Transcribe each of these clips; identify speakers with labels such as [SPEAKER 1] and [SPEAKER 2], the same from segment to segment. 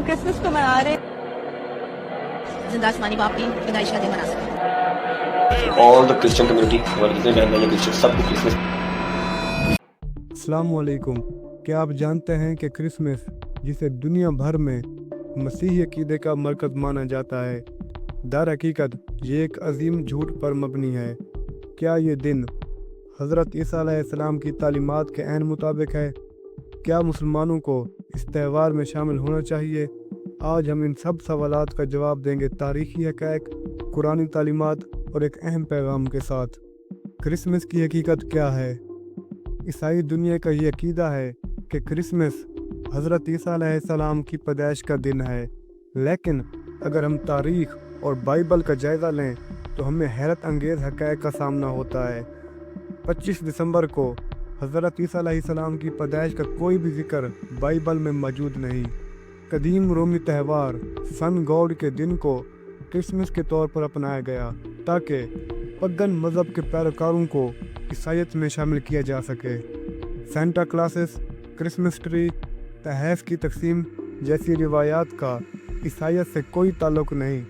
[SPEAKER 1] ہم کرسمس کو منا رہے ہیں
[SPEAKER 2] زندہ آسمانی باپ کی پیدائش کا دن منا سکتے ہیں۔
[SPEAKER 3] all the Christian community اور جتنے بہن بھائی کرسچن سب کو کرسمس
[SPEAKER 4] السلام علیکم۔ کیا آپ جانتے ہیں کہ کرسمس جسے دنیا بھر میں مسیحی عقیدے کا مرکز مانا جاتا ہے، در حقیقت یہ ایک عظیم جھوٹ پر مبنی ہے؟ کیا یہ دن حضرت عیسیٰ علیہ السلام کی تعلیمات کے عین مطابق ہے؟ کیا مسلمانوں کو اس تہوار میں شامل ہونا چاہیے؟ آج ہم ان سب سوالات کا جواب دیں گے تاریخی حقائق، قرآنی تعلیمات اور ایک اہم پیغام کے ساتھ۔ کرسمس کی حقیقت کیا ہے؟ عیسائی دنیا کا یہ عقیدہ ہے کہ کرسمس حضرت عیسیٰ علیہ السلام کی پیدائش کا دن ہے، لیکن اگر ہم تاریخ اور بائبل کا جائزہ لیں تو ہمیں حیرت انگیز حقائق کا سامنا ہوتا ہے۔ 25 دسمبر کو حضرت عیسیٰ علیہ السلام کی پیدائش کا کوئی بھی ذکر بائبل میں موجود نہیں۔ قدیم رومی تہوار سن گاڈ کے دن کو کرسمس کے طور پر اپنایا گیا تاکہ پگن مذہب کے پیروکاروں کو عیسائیت میں شامل کیا جا سکے۔ سینٹا کلاسس، کرسمس ٹری، تحائف کی تقسیم جیسی روایات کا عیسائیت سے کوئی تعلق نہیں۔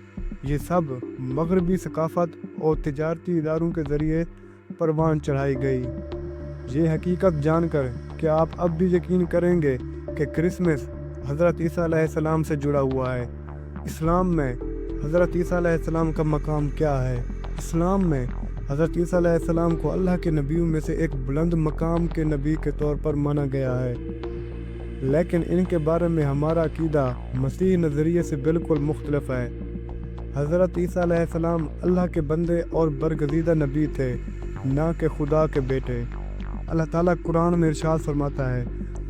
[SPEAKER 4] یہ سب مغربی ثقافت اور تجارتی اداروں کے ذریعے پروان چڑھائی گئی۔ یہ حقیقت جان کر کیا آپ اب بھی یقین کریں گے کہ کرسمس حضرت عیسیٰ علیہ السلام سے جڑا ہوا ہے؟ اسلام میں حضرت عیسیٰ علیہ السلام کا مقام کیا ہے؟ اسلام میں حضرت عیسیٰ علیہ السلام کو اللہ کے نبیوں میں سے ایک بلند مقام کے نبی کے طور پر مانا گیا ہے، لیکن ان کے بارے میں ہمارا عقیدہ مسیحی نظریے سے بالکل مختلف ہے۔ حضرت عیسیٰ علیہ السلام اللہ کے بندے اور برگزیدہ نبی تھے، نہ کہ خدا کے بیٹے۔ اللہ تعالیٰ قرآن میں ارشاد فرماتا ہے،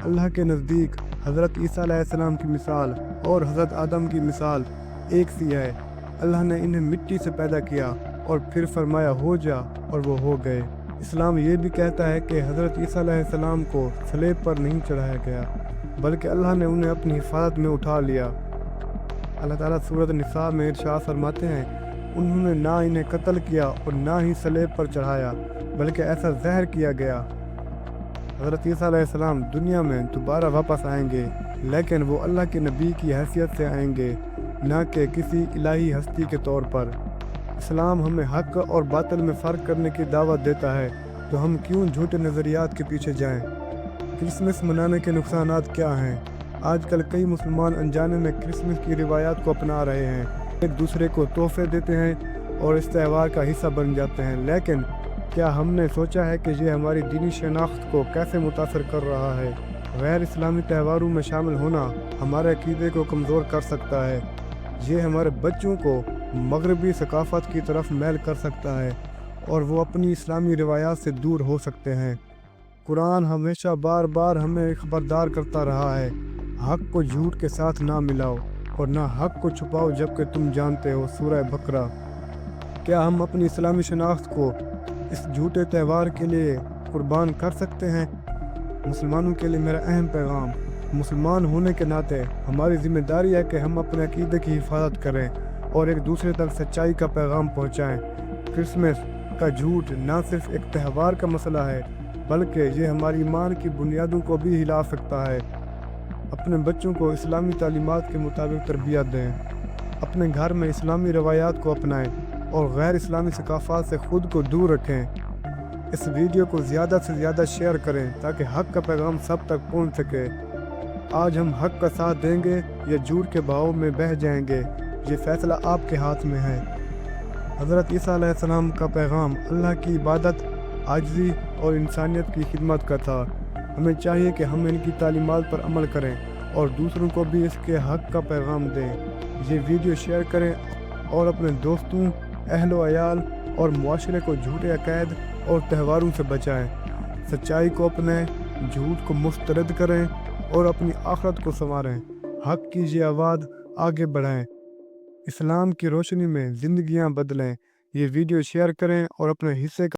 [SPEAKER 4] اللہ کے نزدیک حضرت عیسیٰ علیہ السلام کی مثال اور حضرت آدم کی مثال ایک سی ہے۔ اللہ نے انہیں مٹی سے پیدا کیا اور پھر فرمایا ہو جا، اور وہ ہو گئے۔ اسلام یہ بھی کہتا ہے کہ حضرت عیسیٰ علیہ السلام کو صلیب پر نہیں چڑھایا گیا، بلکہ اللہ نے انہیں اپنی حفاظت میں اٹھا لیا۔ اللہ تعالیٰ سورۃ النساء میں ارشاد فرماتے ہیں، انہوں نے نہ انہیں قتل کیا اور نہ ہی صلیب پر چڑھایا، بلکہ ایسا زہر کیا گیا۔ حضرت عیسیٰ علیہ السلام دنیا میں دوبارہ واپس آئیں گے، لیکن وہ اللہ کے نبی کی حیثیت سے آئیں گے، نہ کہ کسی الہی ہستی کے طور پر۔ اسلام ہمیں حق اور باطل میں فرق کرنے کی دعوت دیتا ہے، تو ہم کیوں جھوٹے نظریات کے پیچھے جائیں؟ کرسمس منانے کے نقصانات کیا ہیں؟ آج کل کئی مسلمان انجانے میں کرسمس کی روایات کو اپنا رہے ہیں، ایک دوسرے کو تحفے دیتے ہیں اور اس تہوار کا حصہ بن جاتے ہیں، لیکن کیا ہم نے سوچا ہے کہ یہ ہماری دینی شناخت کو کیسے متاثر کر رہا ہے؟ غیر اسلامی تہواروں میں شامل ہونا ہمارے عقیدے کو کمزور کر سکتا ہے۔ یہ ہمارے بچوں کو مغربی ثقافت کی طرف میل کر سکتا ہے اور وہ اپنی اسلامی روایات سے دور ہو سکتے ہیں۔ قرآن ہمیشہ بار بار ہمیں خبردار کرتا رہا ہے، حق کو جھوٹ کے ساتھ نہ ملاؤ اور نہ حق کو چھپاؤ جبکہ تم جانتے ہو، سورہ بقرہ۔ کیا ہم اپنی اسلامی شناخت کو اس جھوٹے تہوار کے لیے قربان کر سکتے ہیں؟ مسلمانوں کے لیے میرا اہم پیغام، مسلمان ہونے کے ناطے ہماری ذمہ داری ہے کہ ہم اپنے عقیدے کی حفاظت کریں اور ایک دوسرے تک سچائی کا پیغام پہنچائیں۔ کرسمس کا جھوٹ نہ صرف ایک تہوار کا مسئلہ ہے، بلکہ یہ ہماری ایمان کی بنیادوں کو بھی ہلا سکتا ہے۔ اپنے بچوں کو اسلامی تعلیمات کے مطابق تربیت دیں، اپنے گھر میں اسلامی روایات کو اپنائیں اور غیر اسلامی ثقافات سے خود کو دور رکھیں۔ اس ویڈیو کو زیادہ سے زیادہ شیئر کریں تاکہ حق کا پیغام سب تک پہنچ سکے۔ آج ہم حق کا ساتھ دیں گے یا جھوٹ کے بہاؤ میں بہہ جائیں گے، یہ فیصلہ آپ کے ہاتھ میں ہے۔ حضرت عیسیٰ علیہ السلام کا پیغام اللہ کی عبادت، عاجزی اور انسانیت کی خدمت کا تھا۔ ہمیں چاہیے کہ ہم ان کی تعلیمات پر عمل کریں اور دوسروں کو بھی اس کے حق کا پیغام دیں۔ یہ ویڈیو شیئر کریں اور اپنے دوستوں، اہل و عیال اور معاشرے کو جھوٹے عقائد اور تہواروں سے بچائیں۔ سچائی کو اپنائیں، جھوٹ کو مسترد کریں اور اپنی آخرت کو سنواریں۔ حق کی یہ آواز آگے بڑھائیں، اسلام کی روشنی میں زندگیاں بدلیں۔ یہ ویڈیو شیئر کریں اور اپنے حصے کا